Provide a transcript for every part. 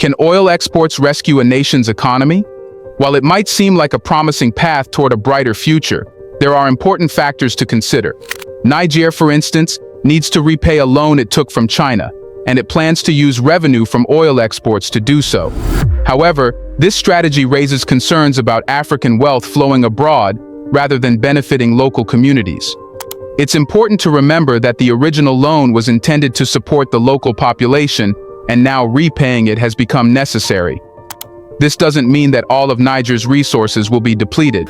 Can oil exports rescue a nation's economy? While it might seem like a promising path toward a brighter future, there are important factors to consider. Niger, for instance, needs to repay a loan it took from China, and it plans to use revenue from oil exports to do so. However, this strategy raises concerns about African wealth flowing abroad rather than benefiting local communities. It's important to remember that the original loan was intended to support the local population, and now repaying it has become necessary. This doesn't mean that all of Niger's resources will be depleted.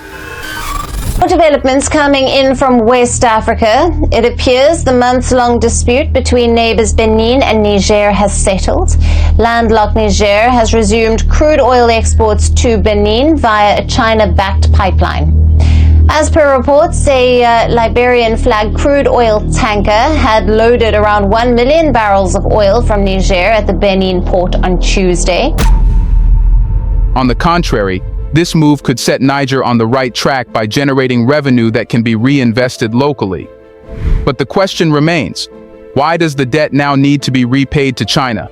More developments coming in from West Africa. It appears the months-long dispute between neighbors Benin and Niger has settled. Landlocked Niger has resumed crude oil exports to Benin via a China-backed pipeline. As per reports, a Liberian-flagged crude oil tanker had loaded around 1 million barrels of oil from Niger at the Benin port on Tuesday. On the contrary, this move could set Niger on the right track by generating revenue that can be reinvested locally. But the question remains, why does the debt now need to be repaid to China?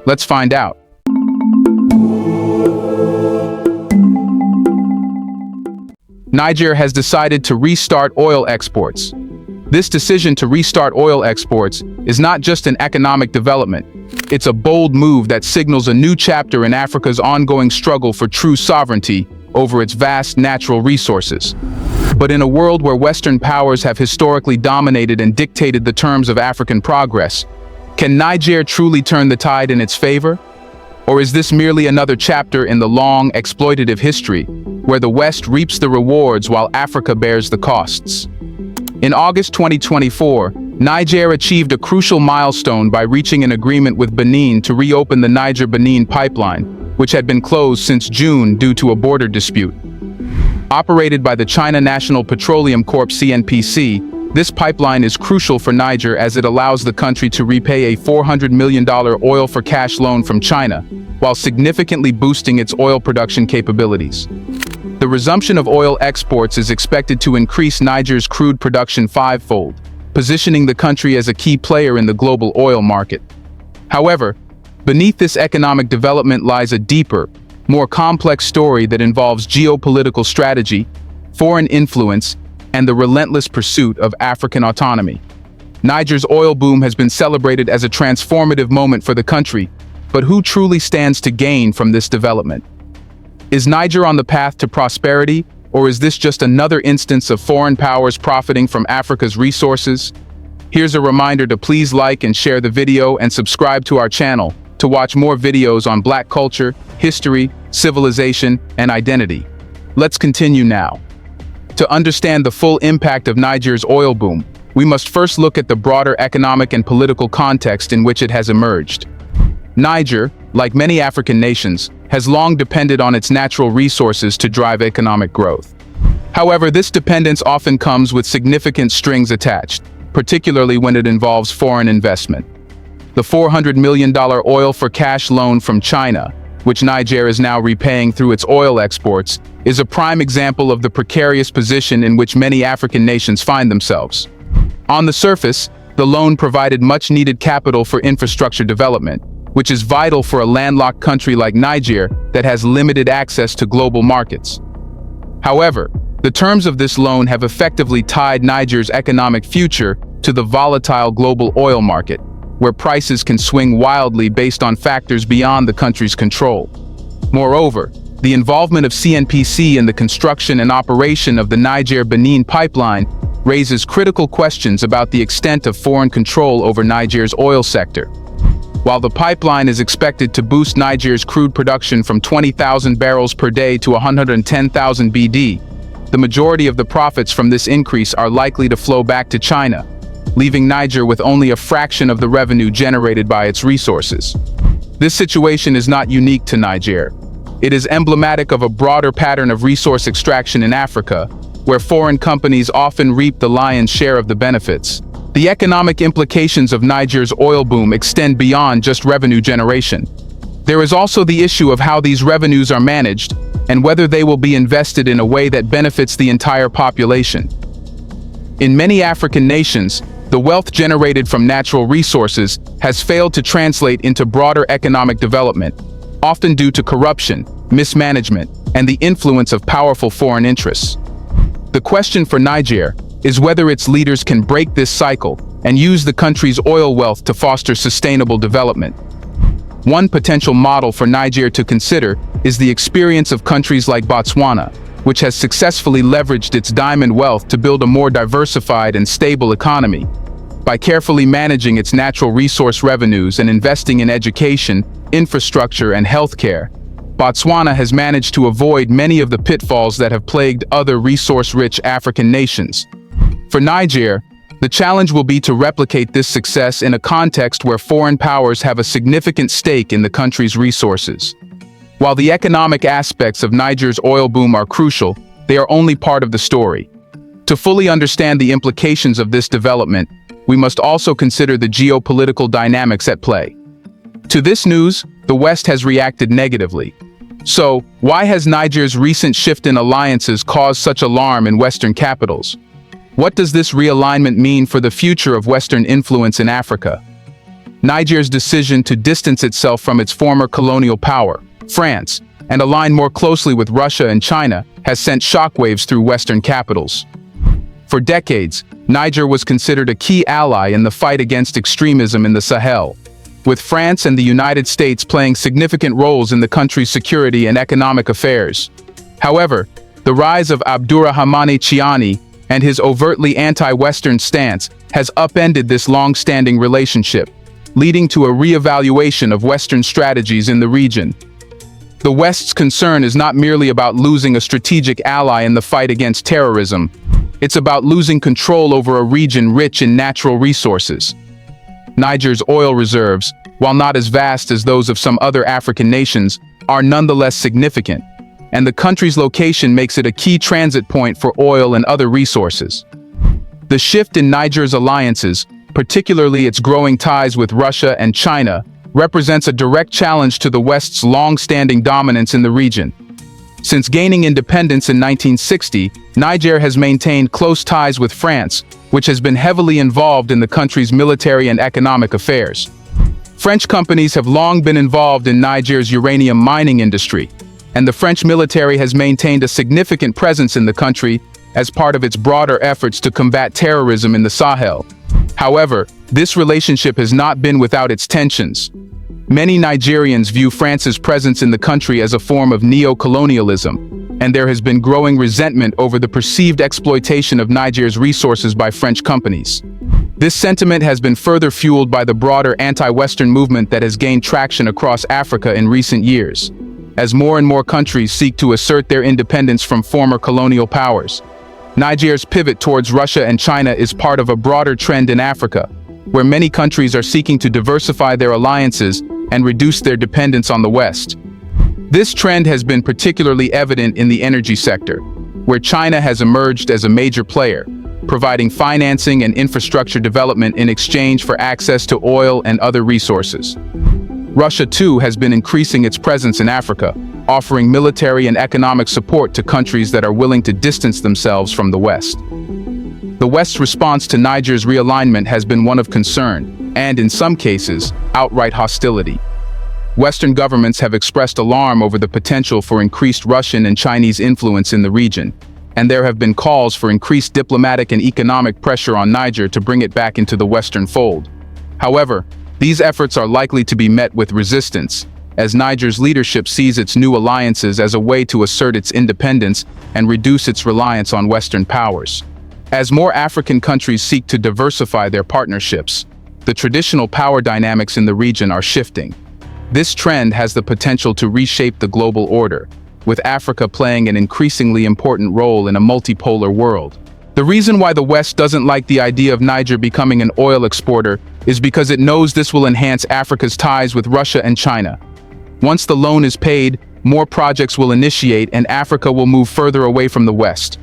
Let's find out. Niger has decided to restart oil exports. This decision to restart oil exports is not just an economic development. It's a bold move that signals a new chapter in Africa's ongoing struggle for true sovereignty over its vast natural resources. But in a world where Western powers have historically dominated and dictated the terms of African progress, can Niger truly turn the tide in its favor? Or is this merely another chapter in the long, exploitative history, where the West reaps the rewards while Africa bears the costs? In August 2024, Niger achieved a crucial milestone by reaching an agreement with Benin to reopen the Niger-Benin pipeline, which had been closed since June due to a border dispute. Operated by the China National Petroleum Corp (CNPC), this pipeline is crucial for Niger as it allows the country to repay a $400 million oil-for-cash loan from China, while significantly boosting its oil production capabilities. The resumption of oil exports is expected to increase Niger's crude production fivefold, positioning the country as a key player in the global oil market. However, beneath this economic development lies a deeper, more complex story that involves geopolitical strategy, foreign influence, and the relentless pursuit of African autonomy. Niger's oil boom has been celebrated as a transformative moment for the country, but who truly stands to gain from this development? Is Niger on the path to prosperity, or is this just another instance of foreign powers profiting from Africa's resources? Here's a reminder to please like and share the video and subscribe to our channel to watch more videos on Black culture, history, civilization, and identity. Let's continue now. To understand the full impact of Niger's oil boom, we must first look at the broader economic and political context in which it has emerged. Niger, like many African nations, has long depended on its natural resources to drive economic growth. However, this dependence often comes with significant strings attached, particularly when it involves foreign investment. The $400 million oil-for-cash loan from China, which Niger is now repaying through its oil exports, is a prime example of the precarious position in which many African nations find themselves. On the surface, the loan provided much-needed capital for infrastructure development, which is vital for a landlocked country like Niger that has limited access to global markets. However, the terms of this loan have effectively tied Niger's economic future to the volatile global oil market, where prices can swing wildly based on factors beyond the country's control. Moreover, the involvement of CNPC in the construction and operation of the Niger-Benin pipeline raises critical questions about the extent of foreign control over Niger's oil sector. While the pipeline is expected to boost Niger's crude production from 20,000 barrels per day to 110,000 BD, the majority of the profits from this increase are likely to flow back to China, leaving Niger with only a fraction of the revenue generated by its resources. This situation is not unique to Niger. It is emblematic of a broader pattern of resource extraction in Africa, where foreign companies often reap the lion's share of the benefits. The economic implications of Niger's oil boom extend beyond just revenue generation. There is also the issue of how these revenues are managed and whether they will be invested in a way that benefits the entire population. In many African nations, the wealth generated from natural resources has failed to translate into broader economic development, often due to corruption, mismanagement, and the influence of powerful foreign interests. The question for Niger is whether its leaders can break this cycle and use the country's oil wealth to foster sustainable development. One potential model for Niger to consider is the experience of countries like Botswana, which has successfully leveraged its diamond wealth to build a more diversified and stable economy. By carefully managing its natural resource revenues and investing in education, infrastructure, and healthcare, Botswana has managed to avoid many of the pitfalls that have plagued other resource-rich African nations. For Niger, the challenge will be to replicate this success in a context where foreign powers have a significant stake in the country's resources. While the economic aspects of Niger's oil boom are crucial, they are only part of the story. To fully understand the implications of this development, we must also consider the geopolitical dynamics at play. To this news, the West has reacted negatively. So, why has Niger's recent shift in alliances caused such alarm in Western capitals? What does this realignment mean for the future of Western influence in Africa? Niger's decision to distance itself from its former colonial power, France, and align more closely with Russia and China has sent shockwaves through Western capitals. For decades, Niger was considered a key ally in the fight against extremism in the Sahel, with France and the United States playing significant roles in the country's security and economic affairs. However, the rise of Abdourahmane Chiani and his overtly anti-Western stance has upended this long-standing relationship, leading to a re-evaluation of Western strategies in the region. The West's concern is not merely about losing a strategic ally in the fight against terrorism. It's about losing control over a region rich in natural resources. Niger's oil reserves, while not as vast as those of some other African nations, are nonetheless significant, and the country's location makes it a key transit point for oil and other resources. The shift in Niger's alliances, particularly its growing ties with Russia and China, represents a direct challenge to the West's long-standing dominance in the region. Since gaining independence in 1960, Niger has maintained close ties with France, which has been heavily involved in the country's military and economic affairs. French companies have long been involved in Niger's uranium mining industry, and the French military has maintained a significant presence in the country as part of its broader efforts to combat terrorism in the Sahel. However, this relationship has not been without its tensions. Many Nigerians view France's presence in the country as a form of neo-colonialism, and there has been growing resentment over the perceived exploitation of Niger's resources by French companies. This sentiment has been further fueled by the broader anti-Western movement that has gained traction across Africa in recent years, as more and more countries seek to assert their independence from former colonial powers. Niger's pivot towards Russia and China is part of a broader trend in Africa, where many countries are seeking to diversify their alliances and reduce their dependence on the West. This trend has been particularly evident in the energy sector, where China has emerged as a major player, providing financing and infrastructure development in exchange for access to oil and other resources. Russia, too, has been increasing its presence in Africa, offering military and economic support to countries that are willing to distance themselves from the West. The West's response to Niger's realignment has been one of concern, and in some cases, outright hostility. Western governments have expressed alarm over the potential for increased Russian and Chinese influence in the region, and there have been calls for increased diplomatic and economic pressure on Niger to bring it back into the Western fold. However, these efforts are likely to be met with resistance, as Niger's leadership sees its new alliances as a way to assert its independence and reduce its reliance on Western powers. As more African countries seek to diversify their partnerships, the traditional power dynamics in the region are shifting. This trend has the potential to reshape the global order, with Africa playing an increasingly important role in a multipolar world. The reason why the West doesn't like the idea of Niger becoming an oil exporter is because it knows this will enhance Africa's ties with Russia and China. Once the loan is paid, more projects will initiate and Africa will move further away from the West.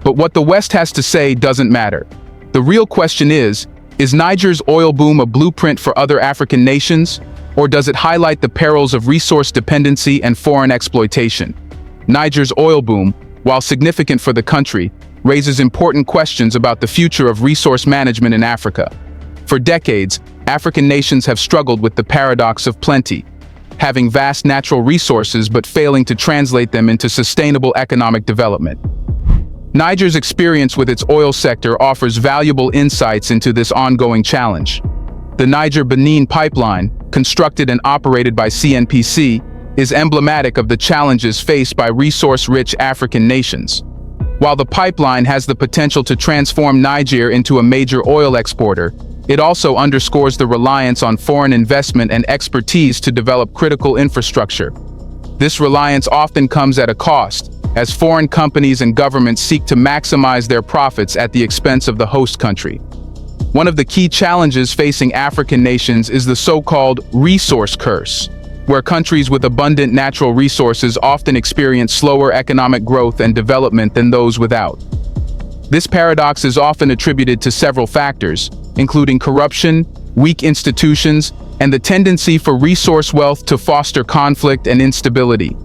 But what the West has to say doesn't matter. The real question is Niger's oil boom a blueprint for other African nations, or does it highlight the perils of resource dependency and foreign exploitation? Niger's oil boom, while significant for the country, raises important questions about the future of resource management in Africa. For decades, African nations have struggled with the paradox of plenty. having vast natural resources but failing to translate them into sustainable economic development. Niger's experience with its oil sector offers valuable insights into this ongoing challenge. The Niger-Benin pipeline, constructed and operated by CNPC, is emblematic of the challenges faced by resource-rich African nations. While the pipeline has the potential to transform Niger into a major oil exporter, it also underscores the reliance on foreign investment and expertise to develop critical infrastructure. This reliance often comes at a cost, as foreign companies and governments seek to maximize their profits at the expense of the host country. One of the key challenges facing African nations is the so-called resource curse, where countries with abundant natural resources often experience slower economic growth and development than those without. This paradox is often attributed to several factors, including corruption, weak institutions, and the tendency for resource wealth to foster conflict and instability.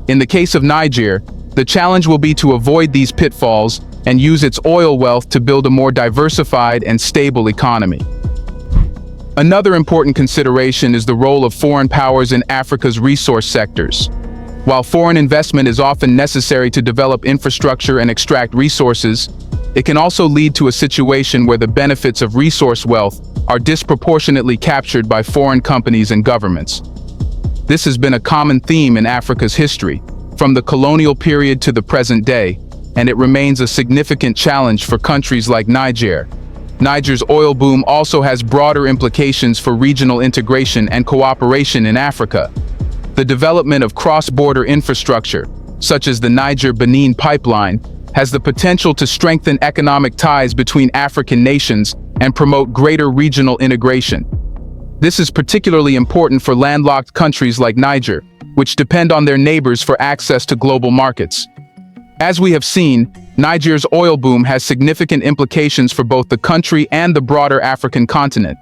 In the case of Niger, the challenge will be to avoid these pitfalls and use its oil wealth to build a more diversified and stable economy. Another important consideration is the role of foreign powers in Africa's resource sectors. While foreign investment is often necessary to develop infrastructure and extract resources, it can also lead to a situation where the benefits of resource wealth are disproportionately captured by foreign companies and governments. This has been a common theme in Africa's history, from the colonial period to the present day, and it remains a significant challenge for countries like Niger. Niger's oil boom also has broader implications for regional integration and cooperation in Africa. The development of cross-border infrastructure, such as the Niger-Benin pipeline, has the potential to strengthen economic ties between African nations and promote greater regional integration. This is particularly important for landlocked countries like Niger, which depend on their neighbors for access to global markets. As we have seen, Niger's oil boom has significant implications for both the country and the broader African continent.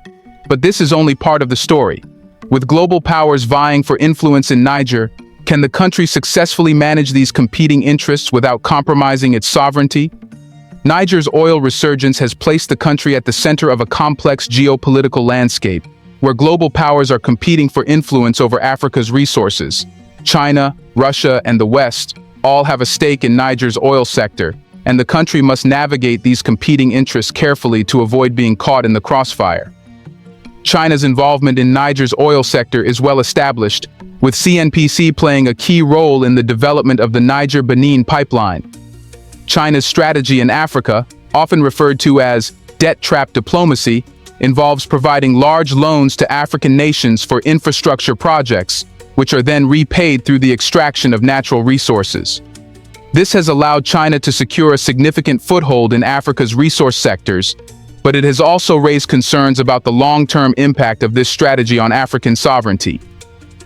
But this is only part of the story. With global powers vying for influence in Niger, can the country successfully manage these competing interests without compromising its sovereignty? Niger's oil resurgence has placed the country at the center of a complex geopolitical landscape, where global powers are competing for influence over Africa's resources. China, Russia, and the West all have a stake in Niger's oil sector, and the country must navigate these competing interests carefully to avoid being caught in the crossfire. China's involvement in Niger's oil sector is well established, with CNPC playing a key role in the development of the Niger-Benin pipeline. China's strategy in Africa, often referred to as debt trap diplomacy, involves providing large loans to African nations for infrastructure projects, which are then repaid through the extraction of natural resources. This has allowed China to secure a significant foothold in Africa's resource sectors, but it has also raised concerns about the long-term impact of this strategy on African sovereignty.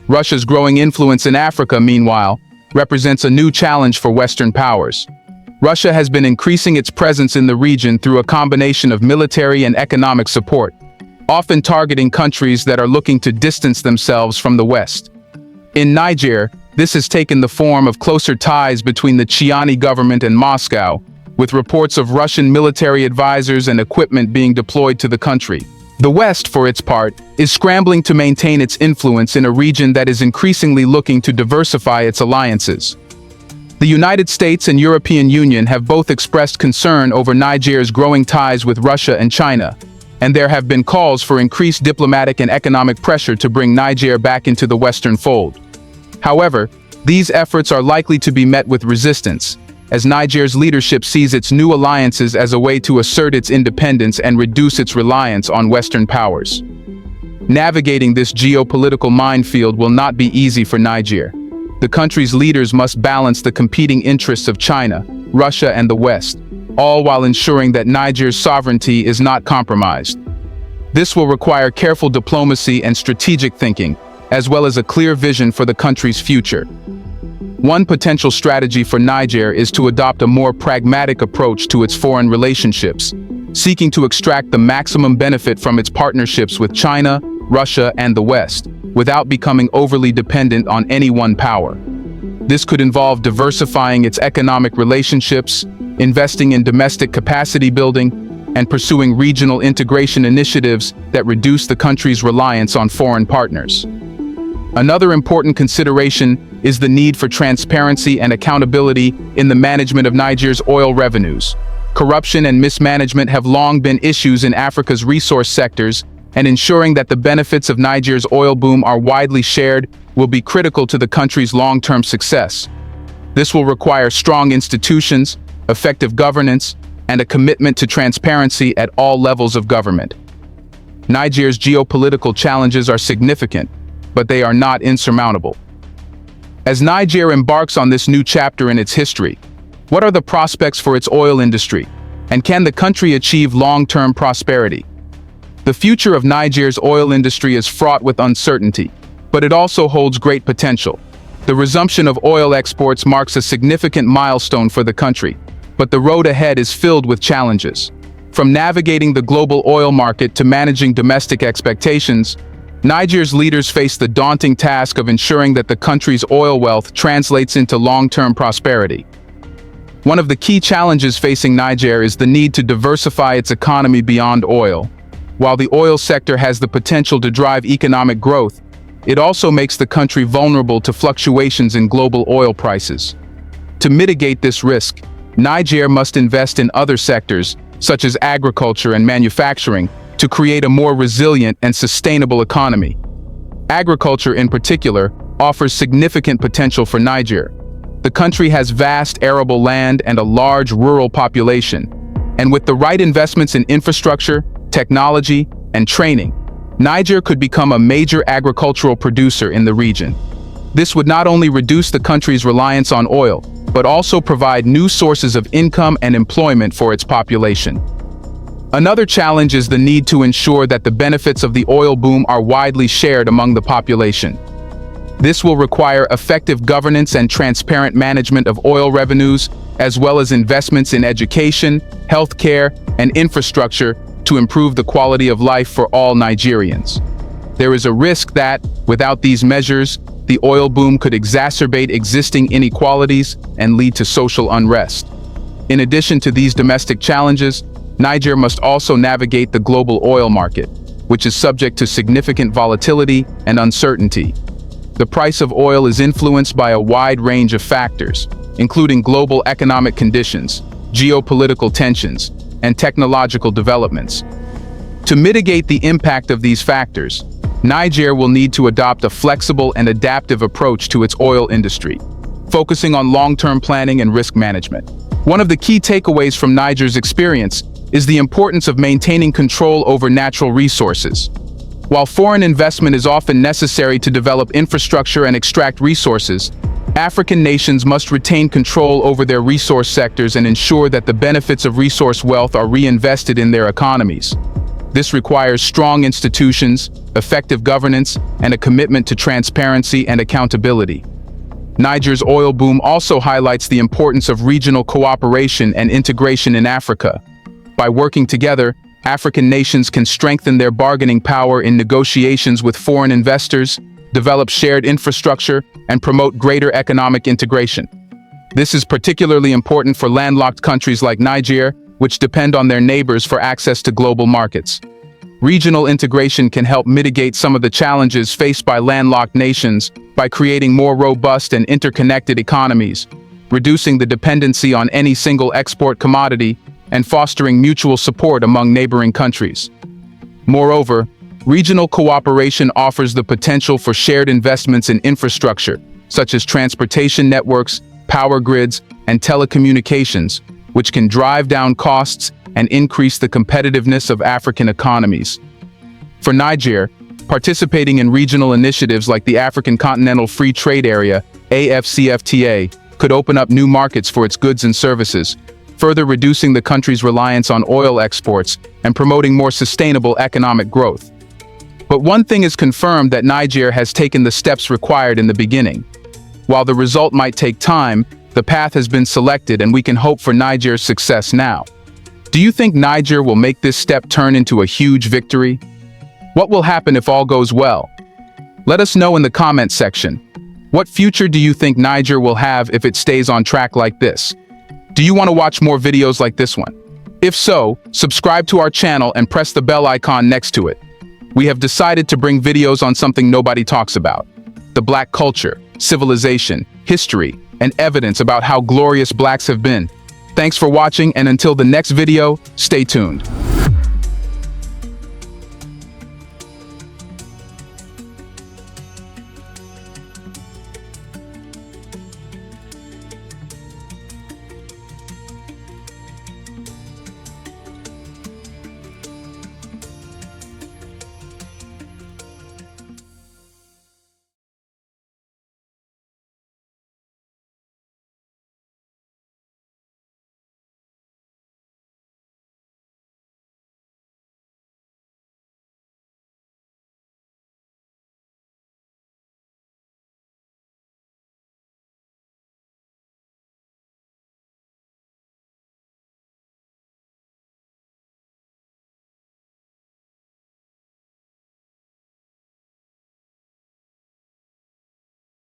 Russia's growing influence in Africa, meanwhile, represents a new challenge for Western powers. Russia has been increasing its presence in the region through a combination of military and economic support, often targeting countries that are looking to distance themselves from the West. In Niger, this has taken the form of closer ties between the Chiani government and Moscow, with reports of Russian military advisors and equipment being deployed to the country. The West, for its part, is scrambling to maintain its influence in a region that is increasingly looking to diversify its alliances. The United States and European Union have both expressed concern over Niger's growing ties with Russia and China, and there have been calls for increased diplomatic and economic pressure to bring Niger back into the Western fold. However, these efforts are likely to be met with resistance, as Niger's leadership sees its new alliances as a way to assert its independence and reduce its reliance on Western powers. Navigating this geopolitical minefield will not be easy for Niger. The country's leaders must balance the competing interests of China, Russia, and the West, all while ensuring that Niger's sovereignty is not compromised. This will require careful diplomacy and strategic thinking, as well as a clear vision for the country's future. One potential strategy for Niger is to adopt a more pragmatic approach to its foreign relationships, seeking to extract the maximum benefit from its partnerships with China, Russia, and the West, without becoming overly dependent on any one power. This could involve diversifying its economic relationships, investing in domestic capacity building, and pursuing regional integration initiatives that reduce the country's reliance on foreign partners. Another important consideration is the need for transparency and accountability in the management of Niger's oil revenues. Corruption and mismanagement have long been issues in Africa's resource sectors, and ensuring that the benefits of Niger's oil boom are widely shared will be critical to the country's long-term success. This will require strong institutions, effective governance, and a commitment to transparency at all levels of government. Niger's geopolitical challenges are significant, but they are not insurmountable. As Niger embarks on this new chapter in its history, what are the prospects for its oil industry, and can the country achieve long-term prosperity? The future of Niger's oil industry is fraught with uncertainty, but it also holds great potential. The resumption of oil exports marks a significant milestone for the country, but the road ahead is filled with challenges. From navigating the global oil market to managing domestic expectations, Niger's leaders face the daunting task of ensuring that the country's oil wealth translates into long-term prosperity. One of the key challenges facing Niger is the need to diversify its economy beyond oil. While the oil sector has the potential to drive economic growth, it also makes the country vulnerable to fluctuations in global oil prices. To mitigate this risk, Niger must invest in other sectors, such as agriculture and manufacturing, to create a more resilient and sustainable economy. Agriculture, in particular, offers significant potential for Niger. The country has vast arable land and a large rural population, and with the right investments in infrastructure, technology, and training, Niger could become a major agricultural producer in the region. This would not only reduce the country's reliance on oil, but also provide new sources of income and employment for its population. Another challenge is the need to ensure that the benefits of the oil boom are widely shared among the population. This will require effective governance and transparent management of oil revenues, as well as investments in education, healthcare, and infrastructure to improve the quality of life for all Nigerians. There is a risk that, without these measures, the oil boom could exacerbate existing inequalities and lead to social unrest. In addition to these domestic challenges, Niger must also navigate the global oil market, which is subject to significant volatility and uncertainty. The price of oil is influenced by a wide range of factors, including global economic conditions, geopolitical tensions, and technological developments. To mitigate the impact of these factors, Niger will need to adopt a flexible and adaptive approach to its oil industry, focusing on long-term planning and risk management. One of the key takeaways from Niger's experience is the importance of maintaining control over natural resources. While foreign investment is often necessary to develop infrastructure and extract resources, African nations must retain control over their resource sectors and ensure that the benefits of resource wealth are reinvested in their economies. This requires strong institutions, effective governance, and a commitment to transparency and accountability. Niger's oil boom also highlights the importance of regional cooperation and integration in Africa. By working together, African nations can strengthen their bargaining power in negotiations with foreign investors, develop shared infrastructure, and promote greater economic integration. This is particularly important for landlocked countries like Niger, which depend on their neighbors for access to global markets. Regional integration can help mitigate some of the challenges faced by landlocked nations by creating more robust and interconnected economies, reducing the dependency on any single export commodity, and fostering mutual support among neighboring countries. Moreover, regional cooperation offers the potential for shared investments in infrastructure, such as transportation networks, power grids, and telecommunications, which can drive down costs and increase the competitiveness of African economies. For Niger, participating in regional initiatives like the African Continental Free Trade Area, AFCFTA, could open up new markets for its goods and services, further reducing the country's reliance on oil exports and promoting more sustainable economic growth. But one thing is confirmed, that Niger has taken the steps required in the beginning. While the result might take time, the path has been selected and we can hope for Niger's success now. Do you think Niger will make this step turn into a huge victory? What will happen if all goes well? Let us know in the comments section. What future do you think Niger will have if it stays on track like this? Do you want to watch more videos like this one? If so, subscribe to our channel and press the bell icon next to it. We have decided to bring videos on something nobody talks about: the Black culture, civilization, history, and evidence about how glorious Blacks have been. Thanks for watching, and until the next video, stay tuned.